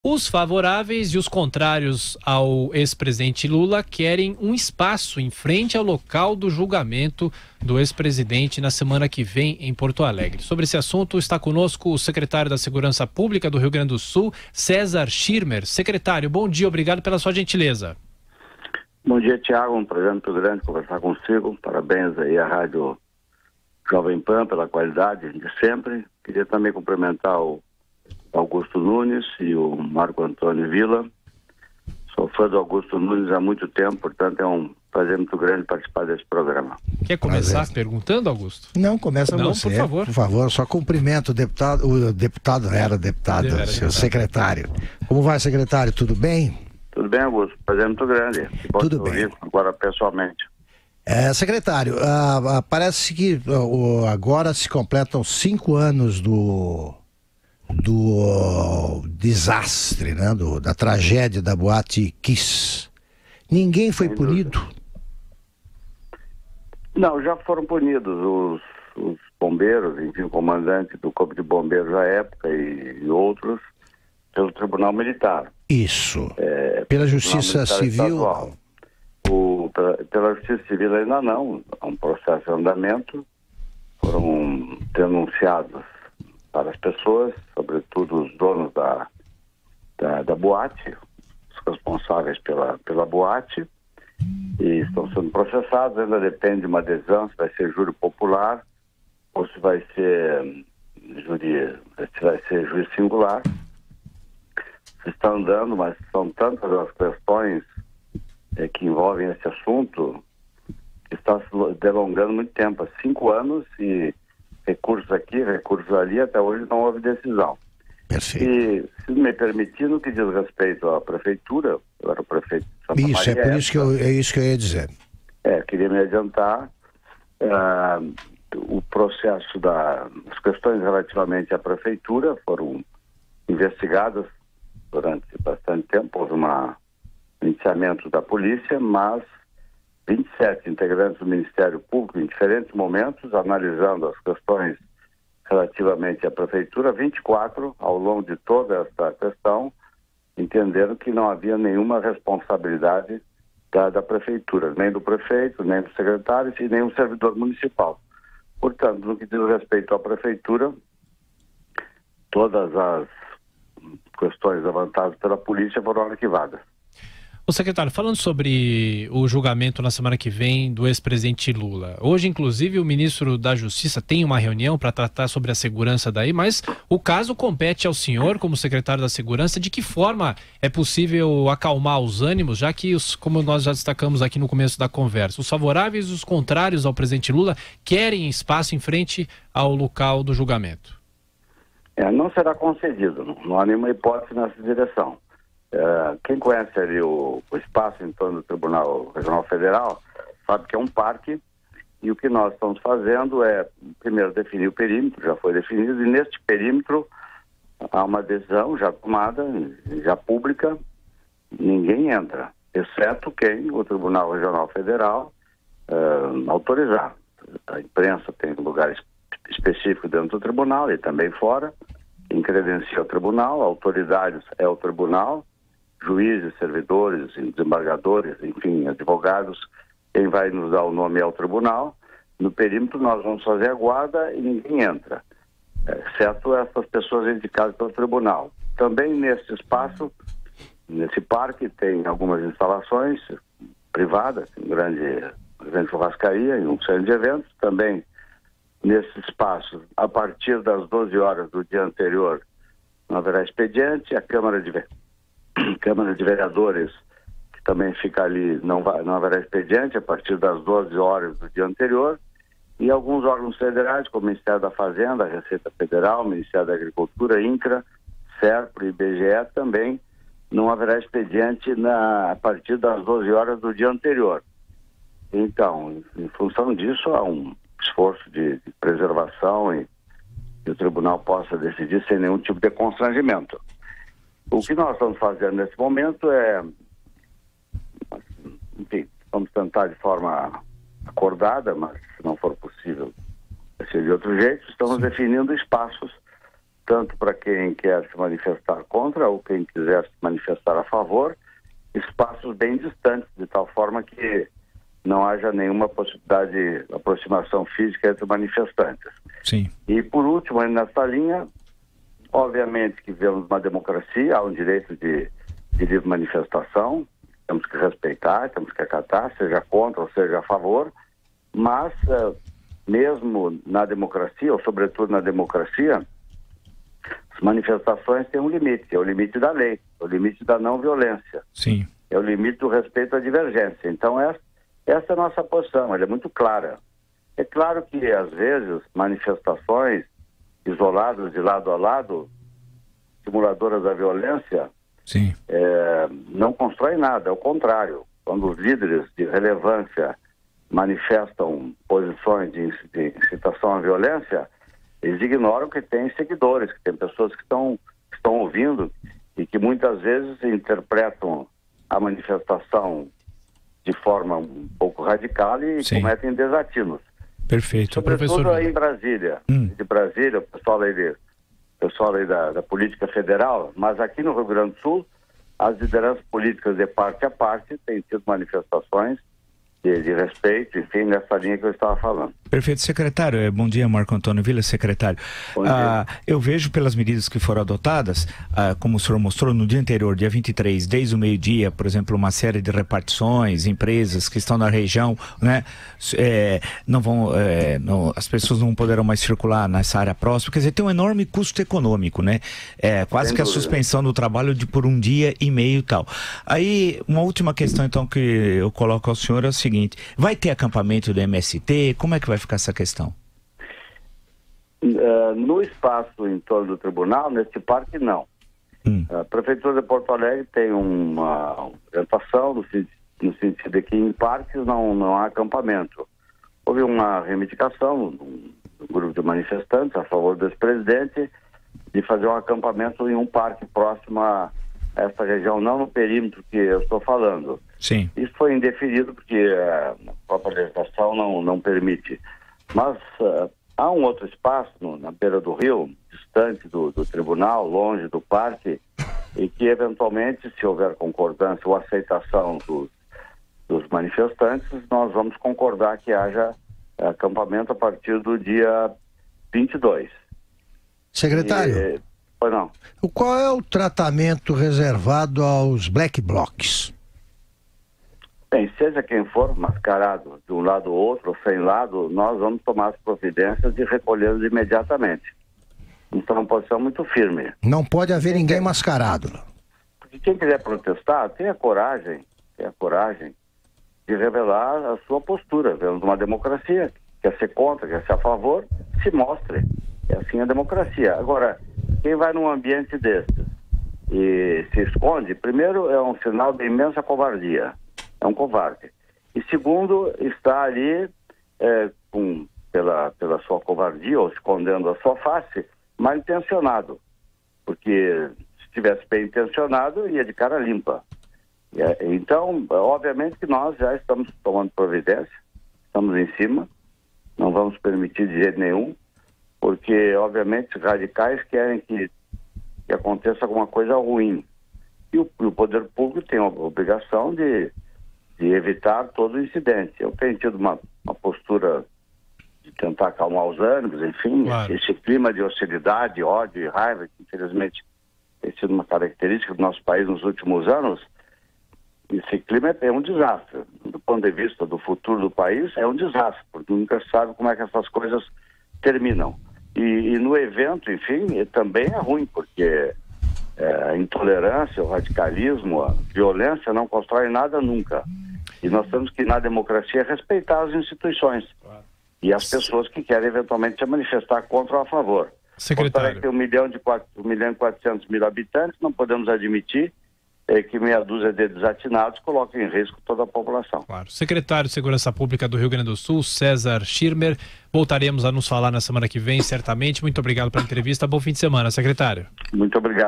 Os favoráveis e os contrários ao ex-presidente Lula querem um espaço em frente ao local do julgamento do ex-presidente na semana que vem em Porto Alegre. Sobre esse assunto está conosco o secretário da Segurança Pública do Rio Grande do Sul, César Schirmer. Secretário, bom dia, obrigado pela sua gentileza. Bom dia, Tiago, um prazer muito grande conversar consigo. Parabéns aí à Rádio Jovem Pan pela qualidade de sempre. Queria também cumprimentar o Augusto Nunes e o Marco Antônio Villa. Sou fã do Augusto Nunes há muito tempo, portanto é um prazer muito grande participar desse programa. Quer começar perguntando, Augusto? Não, começa Não, você. por favor. Por favor, só cumprimento o secretário. Como vai, secretário? Tudo bem? Tudo bem, Augusto. Prazer muito grande. Tudo bem. Agora pessoalmente. Secretário, parece que agora se completam 5 anos do desastre, né? Da tragédia da Boate Kiss. Ninguém foi punido? Não, já foram punidos os bombeiros, enfim, o comandante do Corpo de Bombeiros da época e outros, pelo Tribunal Militar. Isso. Pela Justiça Civil? Pela Justiça Civil ainda não. É um processo em andamento. Foram denunciados para as pessoas, sobretudo os donos da boate, os responsáveis pela boate, e estão sendo processados. Ainda depende de uma adesão, se vai ser júri popular ou se vai ser juiz singular. Se está andando, mas são tantas as questões que envolvem esse assunto que está se delongando muito tempo, há 5 anos, e recursos aqui, recursos ali, até hoje não houve decisão. Perfeito. E, se me permitir, no que diz respeito à prefeitura, eu era o prefeito de Santa Maria. Isso, é isso que eu ia dizer. Queria me adiantar. O processo as questões relativamente à prefeitura foram investigadas durante bastante tempo. Houve um iniciamento da polícia, mas 27 integrantes do Ministério Público, em diferentes momentos, analisando as questões relativamente à prefeitura, 24, ao longo de toda essa questão, entenderam que não havia nenhuma responsabilidade da prefeitura, nem do prefeito, nem do secretário e nem do servidor municipal. Portanto, no que diz respeito à prefeitura, todas as questões levantadas pela polícia foram arquivadas. Ô secretário, falando sobre o julgamento na semana que vem do ex-presidente Lula, hoje inclusive o ministro da Justiça tem uma reunião para tratar sobre a segurança daí, mas o caso compete ao senhor como secretário da Segurança. De que forma é possível acalmar os ânimos, já que, como nós já destacamos aqui no começo da conversa, os favoráveis e os contrários ao presidente Lula querem espaço em frente ao local do julgamento? Não será concedido, não há nenhuma hipótese nessa direção. Quem conhece ali o espaço em torno do Tribunal Regional Federal sabe que é um parque, e o que nós estamos fazendo é, primeiro, definir o perímetro. Já foi definido, e neste perímetro há uma decisão já tomada, já pública: ninguém entra, exceto quem o Tribunal Regional Federal autorizar. A imprensa tem lugar específico dentro do tribunal e também fora. Quem credencia o tribunal, autoridades é o tribunal, juízes, servidores, desembargadores, enfim, advogados, quem vai nos dar o nome é o tribunal. No perímetro nós vamos fazer a guarda e ninguém entra, exceto essas pessoas indicadas pelo tribunal. Também nesse espaço, nesse parque, tem algumas instalações privadas, uma grande churrascaria e um centro de eventos. Também nesse espaço, a partir das 12 horas do dia anterior, não haverá expediente. A Câmara de Vereadores, que também fica ali, não haverá expediente a partir das 12 horas do dia anterior. E alguns órgãos federais, como o Ministério da Fazenda, a Receita Federal, o Ministério da Agricultura, INCRA, SERPRO e IBGE, também não haverá expediente a partir das 12 horas do dia anterior. Então, em função disso, há um esforço de preservação e que o tribunal possa decidir sem nenhum tipo de constrangimento. O que nós estamos fazendo nesse momento é, enfim, vamos tentar de forma acordada, mas se não for possível, vai ser de outro jeito. Estamos definindo espaços tanto para quem quer se manifestar contra ou quem quiser se manifestar a favor, espaços bem distantes, de tal forma que não haja nenhuma possibilidade de aproximação física entre manifestantes. Sim. E por último, nessa linha, obviamente que vivemos uma democracia, há um direito de livre manifestação, temos que respeitar, temos que acatar, seja contra ou seja a favor, mas mesmo na democracia, ou sobretudo na democracia, as manifestações têm um limite, é o limite da lei, é o limite da não violência. Sim. É o limite do respeito à divergência. Então essa é a nossa posição, ela é muito clara. É claro que às vezes manifestações isoladas de lado a lado, simuladoras da violência, Sim. Não constroem nada, é o contrário. Quando os líderes de relevância manifestam posições de incitação à violência, eles ignoram que tem seguidores, que tem pessoas que estão ouvindo e que muitas vezes interpretam a manifestação de forma um pouco radical e Sim. cometem desatinos. Perfeito. Sobretudo aí em Brasília. De Brasília, o pessoal aí da política federal, mas aqui no Rio Grande do Sul, as lideranças políticas de parte a parte têm tido manifestações de respeito, enfim, nessa linha que eu estava falando. Perfeito, secretário. Bom dia, Marco Antônio Villa, secretário. Bom dia. Eu vejo pelas medidas que foram adotadas, como o senhor mostrou no dia anterior, dia 23, desde o meio-dia, por exemplo, uma série de repartições, empresas que estão na região, né, não vão, as pessoas não poderão mais circular nessa área próxima, quer dizer, tem um enorme custo econômico, né? Quase que a suspensão do trabalho por um dia e meio e tal. Aí, uma última questão, então, que eu coloco ao senhor é o seguinte: vai ter acampamento do MST? Como é que vai ficar essa questão? No espaço em torno do tribunal, neste parque, não. A Prefeitura de Porto Alegre tem uma orientação no sentido de que em parques não há acampamento. Houve uma reivindicação do grupo de manifestantes a favor do ex-presidente de fazer um acampamento em um parque próximo a essa região, não no perímetro que eu estou falando. Sim. Isso foi indefinido porque a própria legislação não permite. Mas há um outro espaço na beira do rio, distante do tribunal, longe do parque, e que eventualmente, se houver concordância ou aceitação dos manifestantes, nós vamos concordar que haja acampamento a partir do dia 22. Secretário, Pois não. qual é o tratamento reservado aos black blocs? Bem, seja quem for mascarado de um lado ou outro, ou sem lado, nós vamos tomar as providências de recolhê-los imediatamente. Então, uma posição muito firme. Não pode haver ninguém mascarado. Porque quem quiser protestar, tenha coragem de revelar a sua postura. Vemos uma democracia, quer ser contra, quer ser a favor, se mostre. É assim a democracia. Agora, quem vai num ambiente desses e se esconde, primeiro é um sinal de imensa covardia. É um covarde. E segundo, está ali pela sua covardia ou escondendo a sua face, mal intencionado. Porque se estivesse bem intencionado, ia de cara limpa. Então, obviamente que nós já estamos tomando providência, estamos em cima, não vamos permitir de jeito nenhum, porque obviamente os radicais querem que aconteça alguma coisa ruim. E o poder público tem a obrigação de evitar todo o incidente. Eu tenho tido uma postura de tentar acalmar os ânimos, enfim, claro. Esse clima de hostilidade, ódio e raiva, que infelizmente tem sido uma característica do nosso país nos últimos anos, esse clima é um desastre. Do ponto de vista do futuro do país, é um desastre, porque nunca se sabe como é que essas coisas terminam. E no evento, enfim, também é ruim, porque a intolerância, o radicalismo, a violência não constrói nada nunca. E nós temos que, na democracia, respeitar as instituições. Claro. E as pessoas que querem, eventualmente, se manifestar contra ou a favor. Secretário. Tem 1.400.000 habitantes, não podemos admitir que meia dúzia de desatinados coloquem em risco toda a população. Claro. Secretário de Segurança Pública do Rio Grande do Sul, César Schirmer. Voltaremos a nos falar na semana que vem, certamente. Muito obrigado pela entrevista. Bom fim de semana, secretário. Muito obrigado.